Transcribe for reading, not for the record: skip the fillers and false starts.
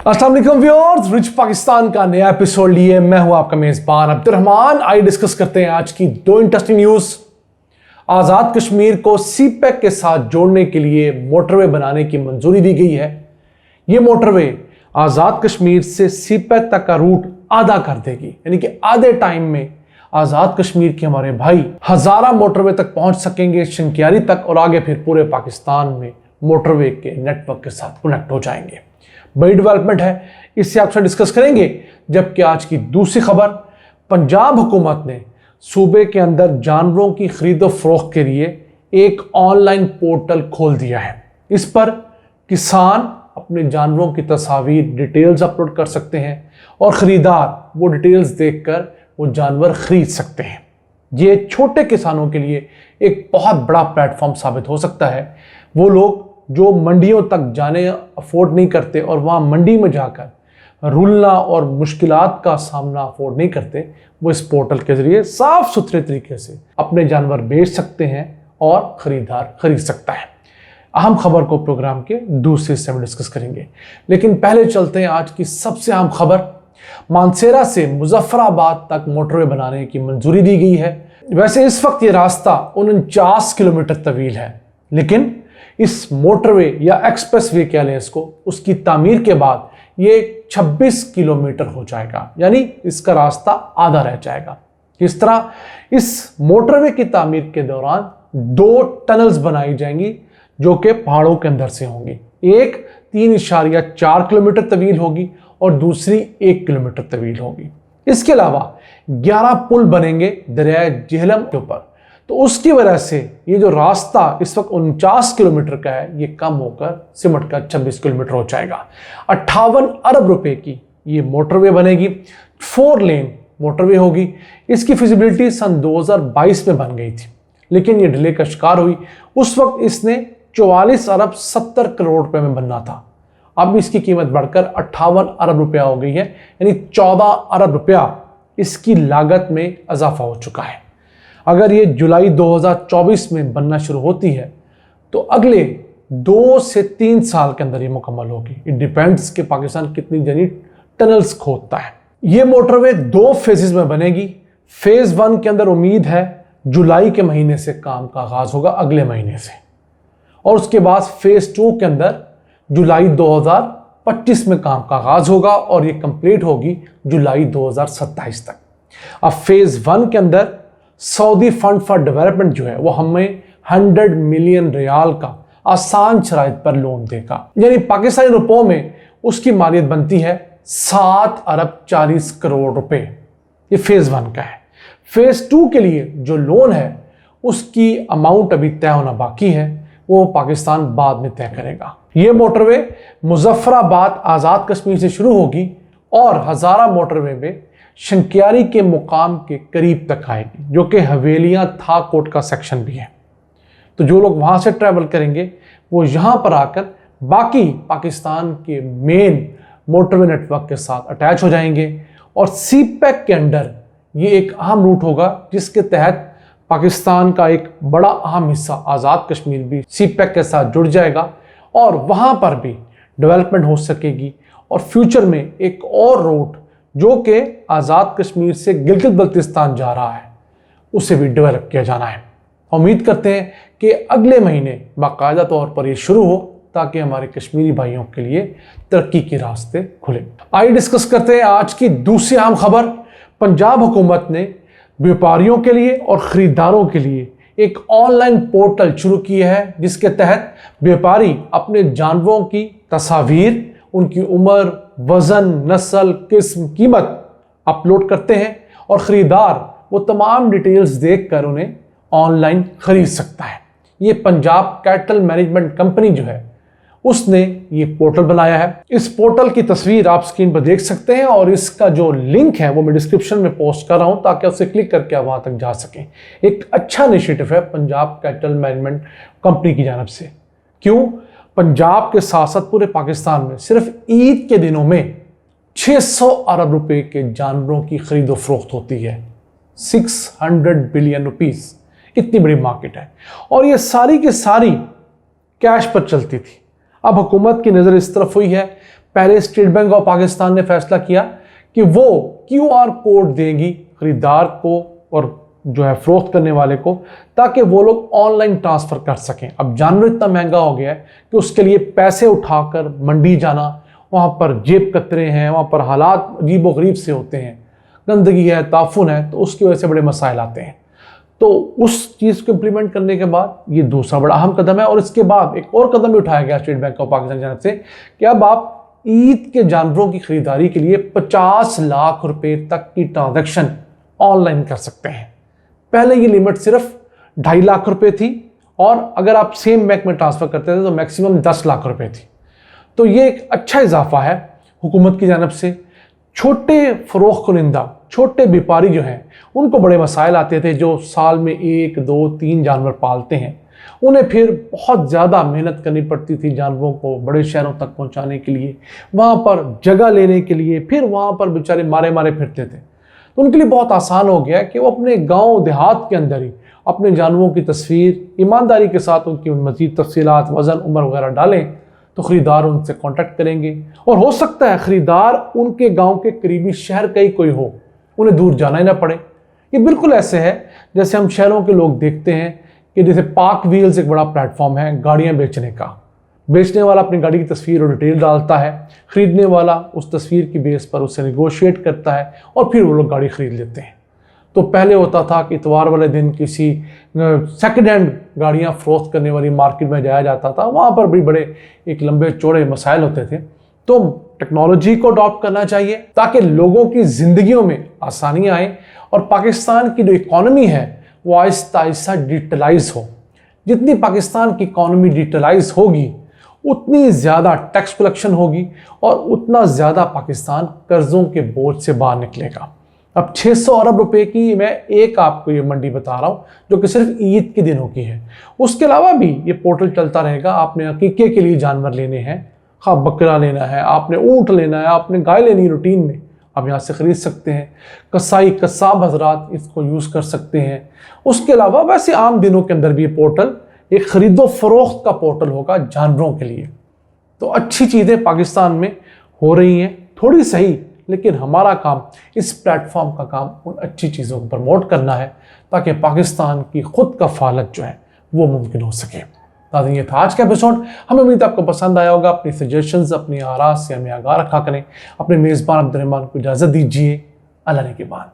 अस्सलाम वालेकुम viewers, rich Pakistan का नया एपिसोड लिए मैं हूं आपका मेजबान अब्दुर्रहमान। आइए डिस्कस करते हैं आज की दो इंटरेस्टिंग न्यूज। आजाद कश्मीर को सीपैक के साथ जोड़ने के लिए मोटरवे बनाने की मंजूरी दी गई है। यह मोटरवे आजाद कश्मीर से सीपैक तक का रूट आधा कर देगी, यानी कि आधे टाइम में आजाद कश्मीर के हमारे भाई हजारा मोटरवे तक पहुंच सकेंगे, शंकियारी तक, और आगे फिर पूरे पाकिस्तान में मोटरवे के नेटवर्क के साथ कनेक्ट हो जाएंगे। बड़ी डेवलपमेंट है, इससे आपसे डिस्कस करेंगे। जबकि आज की दूसरी खबर, पंजाब हुकूमत ने सूबे के अंदर जानवरों की खरीदो फरोख्त के लिए एक ऑनलाइन पोर्टल खोल दिया है। इस पर किसान अपने जानवरों की तस्वीर, डिटेल्स अपलोड कर सकते हैं और ख़रीदार वो डिटेल्स देखकर वो जानवर खरीद सकते हैं। ये छोटे किसानों के लिए एक बहुत बड़ा प्लेटफॉर्म साबित हो सकता है। वो लोग जो मंडियों तक जाने अफोर्ड नहीं करते और वहाँ मंडी में जाकर रुलना और मुश्किलात का सामना अफोर्ड नहीं करते, वो इस पोर्टल के ज़रिए साफ़ सुथरे तरीके से अपने जानवर बेच सकते हैं और ख़रीदार खरीद सकता है। अहम खबर को प्रोग्राम के दूसरे हिस्से में डिस्कस करेंगे, लेकिन पहले चलते हैं आज की सबसे अहम खबर। मानसेरा से मुजफ्फराबाद तक मोटरवे बनाने की मंजूरी दी गई है। वैसे इस वक्त ये रास्ता 49 किलोमीटर तवील है, लेकिन इस मोटरवे या एक्सप्रेस वे कह लें इसको, उसकी तामीर के बाद ये 26 किलोमीटर हो जाएगा, यानी इसका रास्ता आधा रह जाएगा। इस तरह इस मोटरवे की तामीर के दौरान 2 टनल्स बनाई जाएंगी जो कि पहाड़ों के अंदर से होंगी। एक 3.4 किलोमीटर तवील होगी और दूसरी 1 किलोमीटर तवील होगी। इसके अलावा 11 पुल बनेंगे दरिया जेहलम के ऊपर। तो उसकी वजह से ये जो रास्ता इस वक्त 49 किलोमीटर का है, ये कम होकर सिमट कर 26 किलोमीटर हो जाएगा। 58 अरब रुपए की ये मोटरवे बनेगी। 4 लेन मोटरवे होगी। इसकी फिजिबिलिटी सन 2022 में बन गई थी, लेकिन ये डिले का शिकार हुई। उस वक्त इसने 44 अरब 70 करोड़ रुपए में बनना था। अब इसकी कीमत बढ़कर 58 अरब रुपया हो गई है, यानी 14 अरब रुपया इसकी लागत में इजाफा हो चुका है। अगर ये जुलाई 2024 में बनना शुरू होती है तो अगले 2 से 3 साल के अंदर ये मुकम्मल होगी। इट डिपेंड्स कि पाकिस्तान कितनी जनी टनल्स खोदता है। ये मोटरवे 2 फेजेस में बनेगी। फेज 1 के अंदर उम्मीद है जुलाई के महीने से काम का आगाज होगा, अगले महीने से, और उसके बाद फेज 2 के अंदर जुलाई 2025 में काम का आगाज होगा और ये कंप्लीट होगी जुलाई 2027 तक। अब फेज 1 के अंदर सऊदी फंड फॉर डेवलपमेंट जो है वो हमें 100 मिलियन रियाल का आसान शराइत पर लोन देगा, यानी पाकिस्तानी रुपयों में उसकी मालियत बनती है 7 अरब 40 करोड़ रुपए। ये फेज 1 का है। फेज 2 के लिए जो लोन है उसकी अमाउंट अभी तय होना बाकी है, वो पाकिस्तान बाद में तय करेगा। ये मोटरवे मुजफ्फराबाद आज़ाद कश्मीर से शुरू होगी और हजारा मोटरवे में शंकियारी के मुकाम के करीब तक आएगी, जो कि हवेलियां था कोट का सेक्शन भी है। तो जो लोग वहां से ट्रैवल करेंगे वो यहां पर आकर बाकी पाकिस्तान के मेन मोटरवे नेटवर्क के साथ अटैच हो जाएंगे। और सीपैक के अंडर ये एक अहम रूट होगा जिसके तहत पाकिस्तान का एक बड़ा अहम हिस्सा आज़ाद कश्मीर भी सीपैक के साथ जुड़ जाएगा और वहां पर भी डेवलपमेंट हो सकेगी। और फ्यूचर में एक और रूट जो कि आज़ाद कश्मीर से गिलगित बल्तिस्तान जा रहा है, उसे भी डेवलप किया जाना है। उम्मीद करते हैं कि अगले महीने बाकायदा तौर पर ये शुरू हो, ताकि हमारे कश्मीरी भाइयों के लिए तरक्की के रास्ते खुले। आइए डिस्कस करते हैं आज की दूसरी अहम खबर। पंजाब हुकूमत ने व्यापारियों के लिए और ख़रीदारों के लिए एक ऑनलाइन पोर्टल शुरू किया है, जिसके तहत व्यापारी अपने जानवरों की तस्वीर, उनकी उम्र, वजन, नस्ल, किस्म, कीमत अपलोड करते हैं और ख़रीदार वो तमाम डिटेल्स देखकर उन्हें ऑनलाइन खरीद सकता है। ये पंजाब कैटल मैनेजमेंट कंपनी जो है उसने ये पोर्टल बनाया है। इस पोर्टल की तस्वीर आप स्क्रीन पर देख सकते हैं और इसका जो लिंक है वो मैं डिस्क्रिप्शन में पोस्ट कर रहा हूं, ताकि उसे क्लिक करके आप वहां तक जा सकें। एक अच्छा इनिशिएटिव है पंजाब कैटल मैनेजमेंट कंपनी की जानब से। क्यों? पंजाब के साथ साथ पूरे पाकिस्तान में सिर्फ ईद के दिनों में 600 अरब रुपए के जानवरों की खरीदो फरोख्त होती है। 600 बिलियन रुपीस, इतनी बड़ी मार्केट है और ये सारी की सारी कैश पर चलती थी। अब हुकूमत की नज़र इस तरफ हुई है, पहले स्टेट बैंक ऑफ पाकिस्तान ने फैसला किया कि वो QR कोड देगी खरीदार को और जो है फरोख्त करने वाले को, ताकि वो लोग ऑनलाइन ट्रांसफ़र कर सकें। अब जानवर इतना महंगा हो गया है कि उसके लिए पैसे उठाकर मंडी जाना, वहाँ पर जेब कतरे हैं, वहाँ पर हालात अजीब व गरीब से होते हैं, गंदगी है, ताफुन है, तो उसकी वजह से बड़े मसाइल आते हैं। तो उस चीज़ को इम्प्लीमेंट करने के बाद ये दूसरा बड़ा अहम कदम है। और इसके बाद एक और कदम भी उठाया गया स्टेट बैंक ऑफ पाकिस्तान की तरफ से कि अब आप ईद के जानवरों की खरीदारी के लिए 50 लाख रुपए तक की ट्रांजैक्शन ऑनलाइन कर सकते हैं। पहले ये लिमिट सिर्फ 2.5 लाख रुपए थी, और अगर आप सेम बैंक में ट्रांसफ़र करते थे तो मैक्सिमम 10 लाख रुपए थी। तो ये एक अच्छा इजाफा है हुकूमत की जानब से। छोटे फरोख्त कुनिंदा, छोटे व्यापारी जो हैं, उनको बड़े मसाइल आते थे, जो साल में 1, 2, 3 जानवर पालते हैं। उन्हें फिर बहुत ज़्यादा मेहनत करनी पड़ती थी जानवरों को बड़े शहरों तक पहुंचाने के लिए, वहाँ पर जगह लेने के लिए, फिर वहाँ पर बेचारे मारे मारे फिरते थे। तो उनके लिए बहुत आसान हो गया कि वो अपने गांव देहात के अंदर ही अपने जानवरों की तस्वीर ईमानदारी के साथ, उनकी मज़ीद तफसीलात, वज़न, उम्र वगैरह डालें, तो ख़रीदार उनसे कांटेक्ट करेंगे। और हो सकता है ख़रीदार उनके गांव के करीबी शहर का ही कोई हो, उन्हें दूर जाना ही ना पड़े। ये बिल्कुल ऐसे है जैसे हम शहरों के लोग देखते हैं कि जैसे पार्क व्हील्स एक बड़ा प्लेटफॉर्म है गाड़ियाँ बेचने का। बेचने वाला अपनी गाड़ी की तस्वीर और डिटेल डालता है, ख़रीदने वाला उस तस्वीर की बेस पर उससे निगोशिएट करता है और फिर वो लोग गाड़ी ख़रीद लेते हैं। तो पहले होता था कि इतवार वाले दिन किसी सेकंड हैंड गाड़ियाँ फ़रोख्त करने वाली मार्केट में जाया जाता था, वहाँ पर भी बड़े एक लंबे चौड़े मसाइल होते थे। तो टेक्नोलॉजी को अडॉप्ट करना चाहिए ताकि लोगों की ज़िंदगियों में आसानियाँ आएँ और पाकिस्तान की जो इकॉनमी है वो आहिस्ता आहिस्ता डिजिटलाइज हो। जितनी पाकिस्तान की इकॉनमी डिजिटलाइज होगी उतनी ज़्यादा टैक्स कलेक्शन होगी और उतना ज़्यादा पाकिस्तान कर्ज़ों के बोझ से बाहर निकलेगा। अब 600 अरब रुपए की मैं एक आपको ये मंडी बता रहा हूँ जो कि सिर्फ ईद के दिनों की है। उसके अलावा भी ये पोर्टल चलता रहेगा। आपने अकीके के लिए जानवर लेने हैं, खा बकरा लेना है, आपने ऊँट लेना है, आपने गाय लेनी है रूटीन में, आप यहाँ से ख़रीद सकते हैं। कसाई कसाब हजरात इसको यूज़ कर सकते हैं। उसके अलावा वैसे आम दिनों के अंदर भी ये पोर्टल एक ख़रीदो फरोख्त का पोर्टल होगा जानवरों के लिए। तो अच्छी चीज़ें पाकिस्तान में हो रही हैं, थोड़ी सही, लेकिन हमारा काम इस प्लेटफॉर्म का काम उन अच्छी चीज़ों को प्रमोट करना है ताकि पाकिस्तान की खुद का फालत जो है वो मुमकिन हो सके। नाज़रीन, ये था आज का एपिसोड। हमें उम्मीद आपको पसंद आया होगा। अपनी सजेशंस, अपनी आराज़ से हमें आगाह रखा करें। अपने मेज़बान अब्दुल रहमान को इजाज़त दीजिए। अल्लाह ने के बाद।